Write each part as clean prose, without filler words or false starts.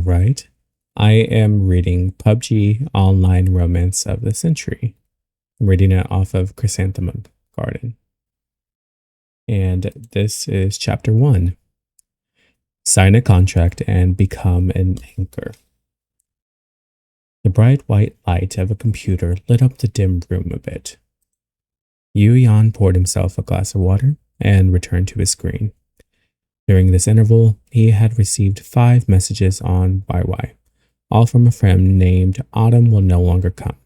right. I am reading PUBG Online Romance of the Century. I'm reading it off of Chrysanthemum Garden. And this is chapter 1. Sign a contract and become an anchor. The bright white light of a computer lit up the dim room a bit. Yu poured himself a glass of water and returned to his screen. During this interval, he had received 5 messages on YY, all from a friend named Autumn Will No Longer Come.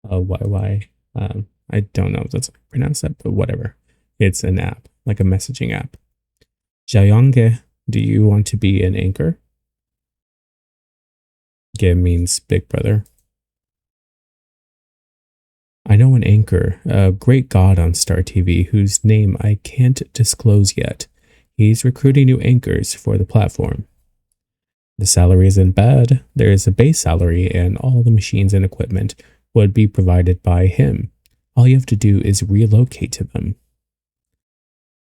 YY, I don't know if that's how you pronounce that, but whatever. It's an app, like a messaging app. Jayange, do you want to be an anchor? Ge means big brother. I know an anchor, a great god on Star TV whose name I can't disclose yet. He's recruiting new anchors for the platform. The salary isn't bad. There is a base salary and all the machines and equipment would be provided by him. All you have to do is relocate to them.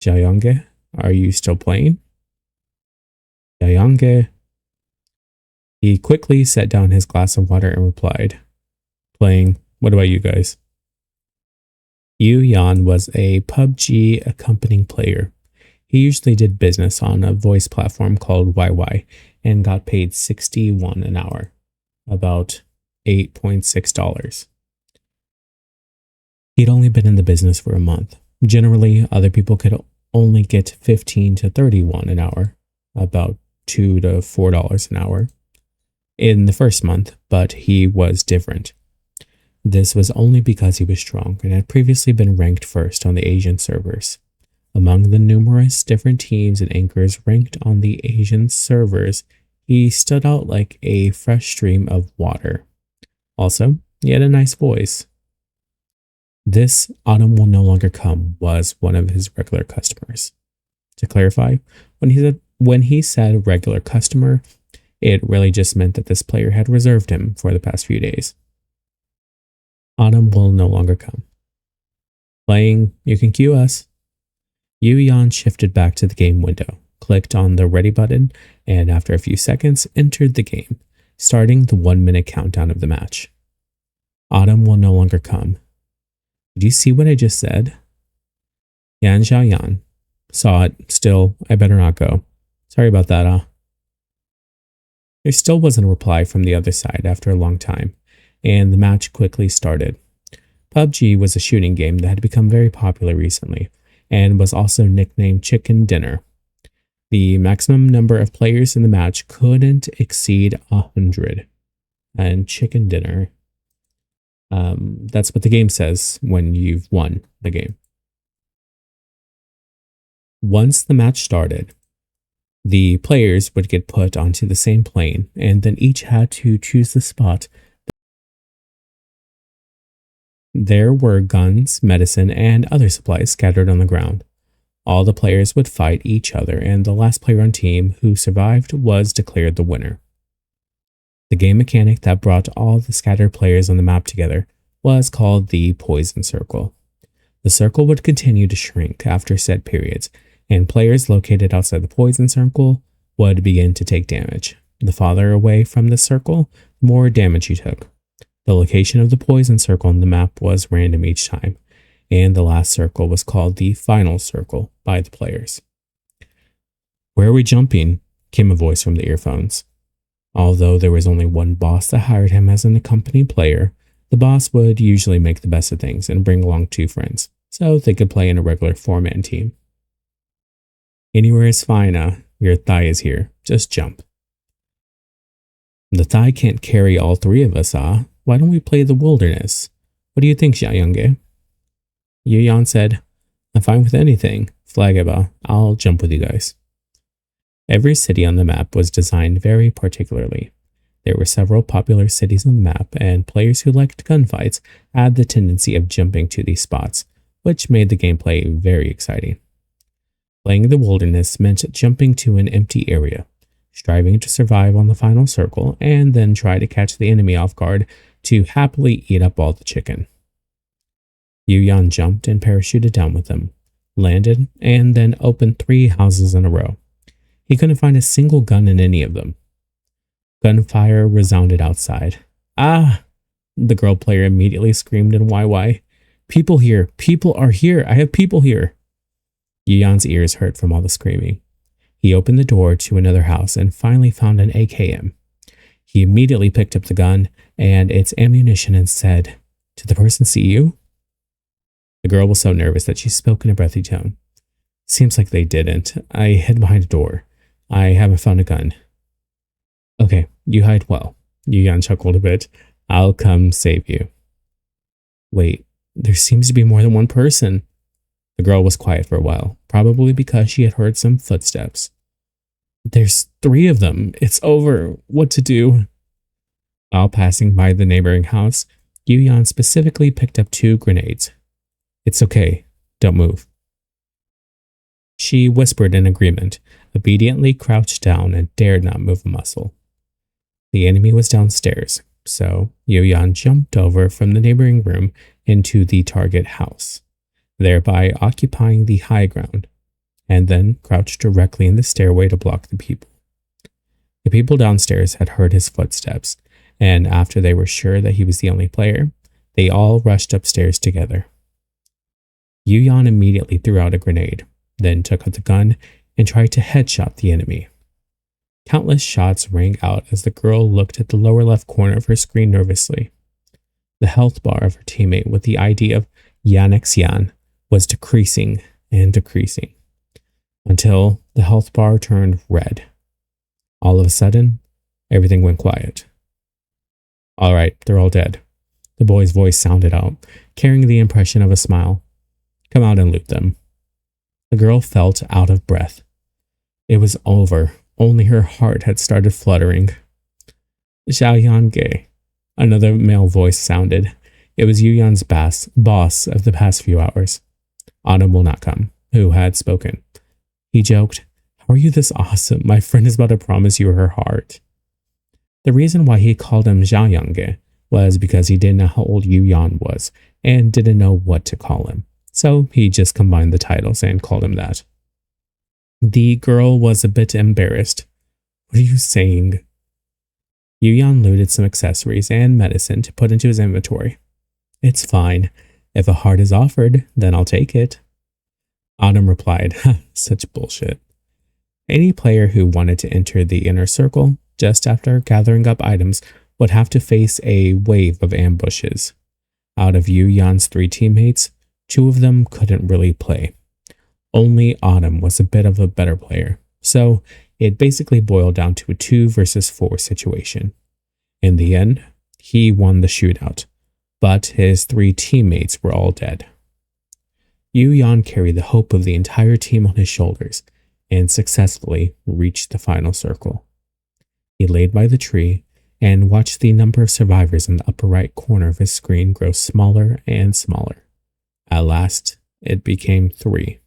Jayange, are you still playing? Jayange. He quickly set down his glass of water and replied, Playing. What about you guys? Yu was a PUBG accompanying player. He usually did business on a voice platform called YY and got paid 61 an hour, about $8.6. He'd only been in the business for a month. Generally, other people could only get 15 to 31 an hour, about $2 to $4 an hour, in the first month, but he was different. This was only because he was strong and had previously been ranked first on the Asian servers. Among the numerous different teams and anchors ranked on the Asian servers, he stood out like a fresh stream of water. Also, he had a nice voice. This Autumn Will No Longer Come was one of his regular customers. To clarify, when he said regular customer, it really just meant that this player had reserved him for the past few days. Autumn Will No Longer Come. Playing, you can queue us. Yu shifted back to the game window, clicked on the ready button, and after a few seconds, entered the game, starting the 1-minute countdown of the match. Autumn Will No Longer Come. Did you see what I just said? Yan Xiaoyan. Saw it. Still, I better not go. Sorry about that, There still wasn't a reply from the other side after a long time, and the match quickly started. PUBG was a shooting game that had become very popular recently, and was also nicknamed Chicken Dinner. The maximum number of players in the match couldn't exceed 100. And Chicken Dinner, that's what the game says when you've won the game. Once the match started, the players would get put onto the same plane, and then each had to choose the spot. There were guns, medicine, and other supplies scattered on the ground. All the players would fight each other, and the last player on team who survived was declared the winner. The game mechanic that brought all the scattered players on the map together was called the Poison Circle. The circle would continue to shrink after set periods, and players located outside the Poison Circle would begin to take damage. The farther away from the circle, the more damage you took. The location of the Poison Circle on the map was random each time, and the last circle was called the Final Circle by the players. Where are we jumping? Came a voice from the earphones. Although there was only one boss that hired him as an accompanying player, the boss would usually make the best of things and bring along 2 friends, so they could play in a regular 4-man team. Anywhere is fine, your thigh is here. Just jump. The thigh can't carry all 3 of us, Why don't we play the wilderness? What do you think, Xiaoyange? Yu said, I'm fine with anything. Flagaba, I'll jump with you guys. Every city on the map was designed very particularly. There were several popular cities on the map, and players who liked gunfights had the tendency of jumping to these spots, which made the gameplay very exciting. Playing the wilderness meant jumping to an empty area, striving to survive on the final circle, and then try to catch the enemy off guard to happily eat up all the chicken. Yu jumped and parachuted down with them, landed, and then opened 3 houses in a row. He couldn't find a single gun in any of them. Gunfire resounded outside. Ah! The girl player immediately screamed in YY. People here! People are here! I have people here! Yuyan's ears hurt from all the screaming. He opened the door to another house and finally found an AKM. He immediately picked up the gun and its ammunition and said, "Did the person see you?" The girl was so nervous that she spoke in a breathy tone. "Seems like they didn't. I hid behind a door. I haven't found a gun." "Okay, you hide well." Yuyan chuckled a bit. "I'll come save you." "Wait, there seems to be more than one person." The girl was quiet for a while, probably because she had heard some footsteps. "There's 3 of them. It's over. What to do?" While passing by the neighboring house, Yuyan specifically picked up 2 grenades. "It's okay. Don't move." She whispered in agreement, obediently crouched down and dared not move a muscle. The enemy was downstairs, so Yuyan jumped over from the neighboring room into the target house, thereby occupying the high ground, and then crouched directly in the stairway to block the people. The people downstairs had heard his footsteps, and after they were sure that he was the only player, they all rushed upstairs together. Yuyan immediately threw out a grenade, then took out the gun and tried to headshot the enemy. Countless shots rang out as the girl looked at the lower left corner of her screen nervously. The health bar of her teammate with the ID of xiin was decreasing and decreasing, until the health bar turned red. All of a sudden, everything went quiet. "All right, they're all dead." The boy's voice sounded out, carrying the impression of a smile. "Come out and loot them." The girl felt out of breath. It was over. Only her heart had started fluttering. "Xiaoyange," another male voice sounded. It was Yuyan's boss of the past few hours. Autumn will not come, who had spoken. He joked, "How are you this awesome? My friend is about to promise you her heart." The reason why he called him Xiaoyange was because he didn't know how old Yuyan was and didn't know what to call him. So he just combined the titles and called him that. The girl was a bit embarrassed. "What are you saying?" Yuyan looted some accessories and medicine to put into his inventory. "It's fine. If a heart is offered, then I'll take it." Autumn replied, "Such bullshit." Any player who wanted to enter the inner circle, just after gathering up items, would have to face a wave of ambushes. Out of Yuyan's 3 teammates, 2 of them couldn't really play. Only Autumn was a bit of a better player, so it basically boiled down to a 2 versus 4 situation. In the end, he won the shootout, but his 3 teammates were all dead. Yuyan carried the hope of the entire team on his shoulders and successfully reached the final circle. He laid by the tree and watched the number of survivors in the upper right corner of his screen grow smaller and smaller. At last, it became 3.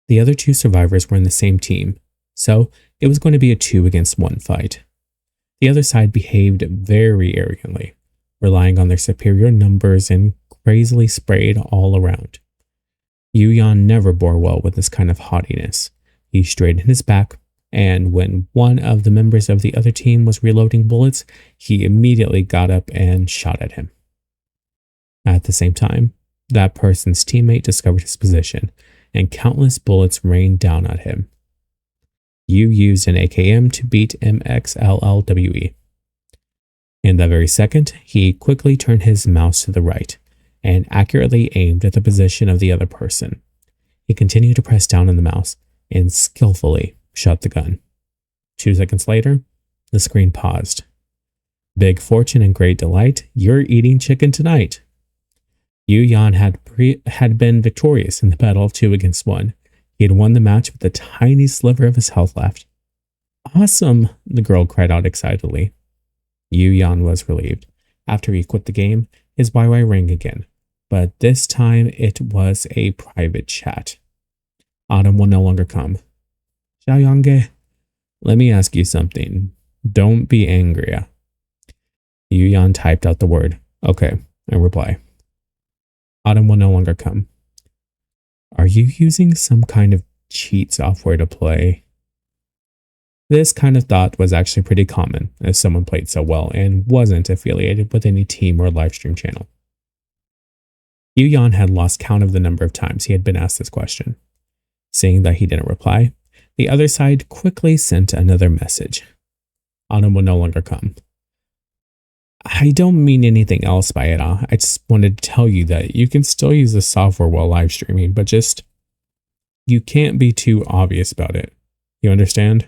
The other 2 survivors were in the same team, so it was going to be a 2 against 1 fight. The other side behaved very arrogantly, relying on their superior numbers and crazily sprayed all around. Yuyan never bore well with this kind of haughtiness. He straightened his back, and when one of the members of the other team was reloading bullets, he immediately got up and shot at him. At the same time, that person's teammate discovered his position, and countless bullets rained down at him. You used an AKM to beat MXLLWE. In that very second, he quickly turned his mouse to the right and accurately aimed at the position of the other person. He continued to press down on the mouse and skillfully shot the gun. 2 seconds later, the screen paused. "Big fortune and great delight, you're eating chicken tonight." Yuyan had been victorious in the battle of 2 against 1. He had won the match with a tiny sliver of his health left. "Awesome!" the girl cried out excitedly. Yuyan was relieved. After he quit the game, his YY rang again, but this time it was a private chat. Autumn will no longer come. "Xiaoyange, let me ask you something. Don't be angry." Yuyan typed out the word, "Okay," in reply. Autumn will no longer come. "Are you using some kind of cheat software to play?" This kind of thought was actually pretty common, as someone played so well and wasn't affiliated with any team or livestream channel. Yuyan had lost count of the number of times he had been asked this question. Seeing that he didn't reply, the other side quickly sent another message. Autumn will no longer come. I don't mean anything else by it. I just wanted to tell you that you can still use the software while live streaming, but you can't be too obvious about it. You understand?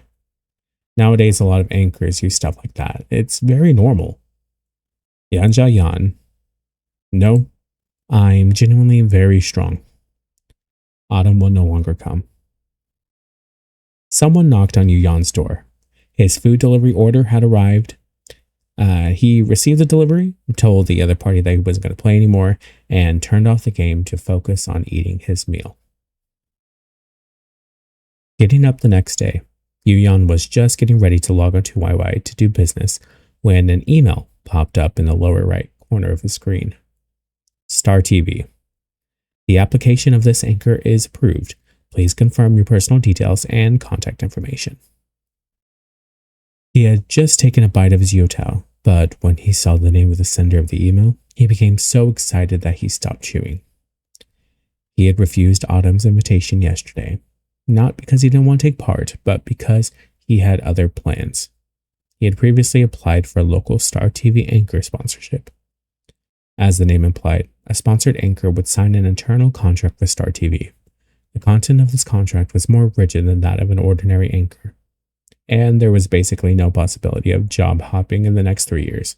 Nowadays, a lot of anchors use stuff like that. It's very normal. Yanja Yan. No, I'm genuinely very strong. Autumn will no longer come. Someone knocked on Yuyan's door. His food delivery order had arrived. He received the delivery, told the other party that he wasn't going to play anymore, and turned off the game to focus on eating his meal. Getting up the next day, Yuyan was just getting ready to log onto YY to do business when an email popped up in the lower right corner of the screen. Star TV. The application of this anchor is approved. Please confirm your personal details and contact information. He had just taken a bite of his yotao, but when he saw the name of the sender of the email, he became so excited that he stopped chewing. He had refused Autumn's invitation yesterday, not because he didn't want to take part, but because he had other plans. He had previously applied for a local Star TV anchor sponsorship. As the name implied, a sponsored anchor would sign an internal contract with Star TV. The content of this contract was more rigid than that of an ordinary anchor, and there was basically no possibility of job hopping in the next 3 years.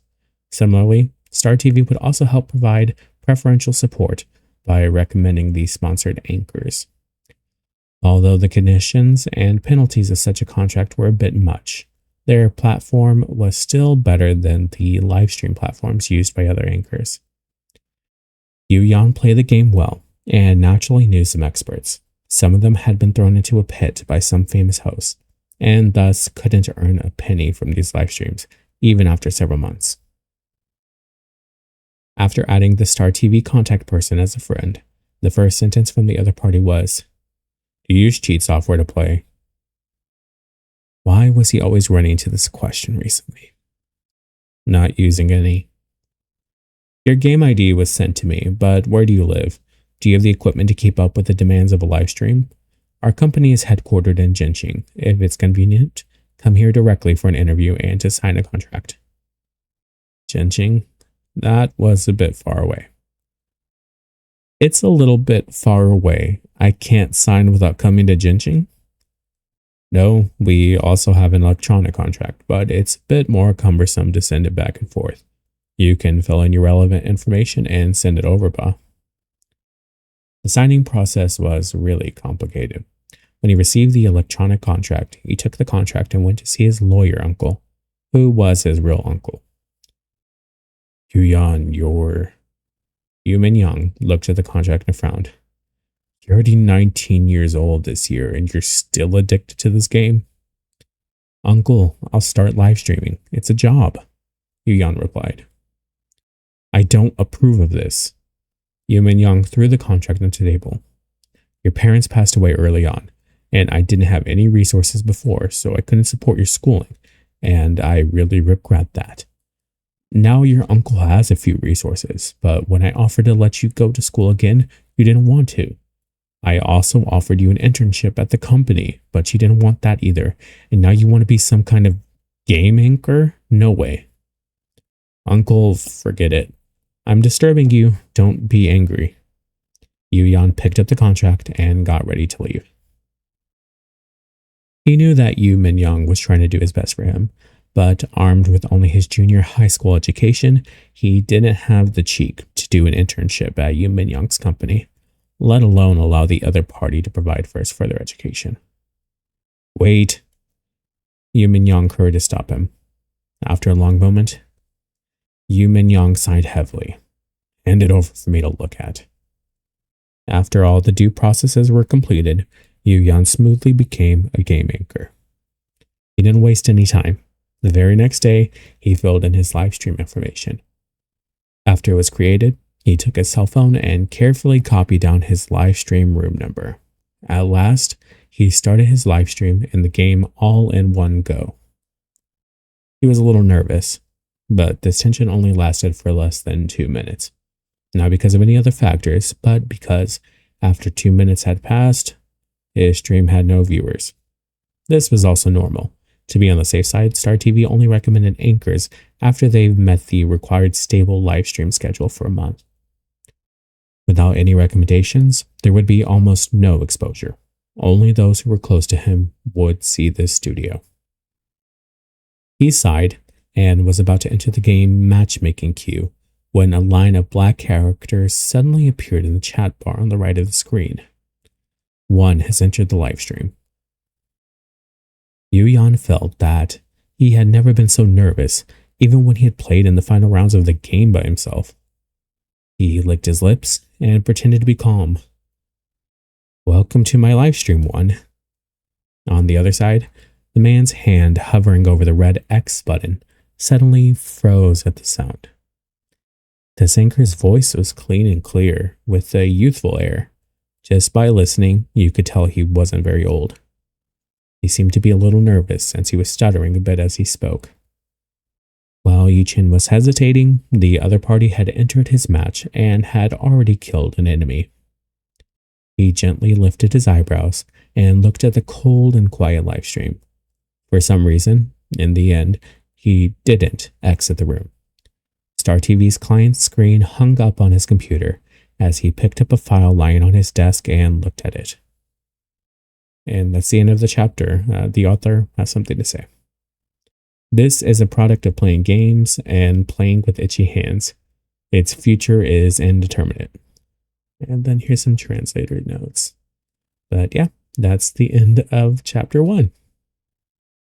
Similarly, Star TV would also help provide preferential support by recommending these sponsored anchors. Although the conditions and penalties of such a contract were a bit much, their platform was still better than the livestream platforms used by other anchors. Yuyan played the game well and naturally knew some experts. Some of them had been thrown into a pit by some famous hosts, and thus couldn't earn a penny from these live streams, even after several months. After adding the Star TV contact person as a friend, the first sentence from the other party was, "Do you use cheat software to play?" Why was he always running into this question recently? Not using any. Your game ID was sent to me, but where do you live? Do you have the equipment to keep up with the demands of a live stream? Our company is headquartered in Jinsing. If it's convenient, come here directly for an interview and to sign a contract. Jinsing? That was a bit far away. It's a little bit far away. I can't sign without coming to Jinsing? No, we also have an electronic contract, but it's a bit more cumbersome to send it back and forth. You can fill in your relevant information and send it over, Ba. The signing process was really complicated. When he received the electronic contract, he took the contract and went to see his lawyer uncle, who was his real uncle. Yuyan, Yu Mingyang looked at the contract and frowned. You're already 19 years old this year and you're still addicted to this game? Uncle, I'll start live streaming. It's a job, Yuyan replied. I don't approve of this. Yu Mingyang threw the contract onto the table. Your parents passed away early on, and I didn't have any resources before, so I couldn't support your schooling, and I really regret that. Now your uncle has a few resources, but when I offered to let you go to school again, you didn't want to. I also offered you an internship at the company, but you didn't want that either, and now you want to be some kind of game anchor? No way. Uncle, forget it. I'm disturbing you. Don't be angry. Yuyan picked up the contract and got ready to leave. He knew that Yu Mingyang was trying to do his best for him, but armed with only his junior high school education, he didn't have the cheek to do an internship at Yu Mingyang's company, let alone allow the other party to provide for his further education. Wait. Yu Mingyang hurried to stop him. After a long moment, Yu Mingyang sighed heavily. Hand it over for me to look at. After all the due processes were completed, Yuyan smoothly became a game anchor. He didn't waste any time. The very next day, he filled in his live stream information. After it was created, he took his cell phone and carefully copied down his live stream room number. At last, he started his live stream and the game all in one go. He was a little nervous, but this tension only lasted for less than 2 minutes. Not because of any other factors, but because after 2 minutes had passed, his stream had no viewers. This was also normal. To be on the safe side, Star TV only recommended anchors after they've met the required stable live stream schedule for a month. Without any recommendations, there would be almost no exposure. Only those who were close to him would see this studio. He sighed and was about to enter the game matchmaking queue when a line of black characters suddenly appeared in the chat bar on the right of the screen. One has entered the live stream. Yuyan felt that he had never been so nervous, even when he had played in the final rounds of the game by himself. He licked his lips and pretended to be calm. "Welcome to my live stream, one." On the other side, the man's hand hovering over the red X button suddenly froze at the sound. This anchor's voice was clean and clear, with a youthful air. Just by listening, you could tell he wasn't very old. He seemed to be a little nervous since he was stuttering a bit as he spoke. While Xiin was hesitating, the other party had entered his match and had already killed an enemy. He gently lifted his eyebrows and looked at the cold and quiet livestream. For some reason, in the end, he didn't exit the room. Star TV's client screen hung up on his computer as he picked up a file lying on his desk and looked at it. And that's the end of the chapter. The author has something to say. This is a product of playing games and playing with itchy hands. Its future is indeterminate. And then here's some translator notes. But yeah, that's the end of chapter 1.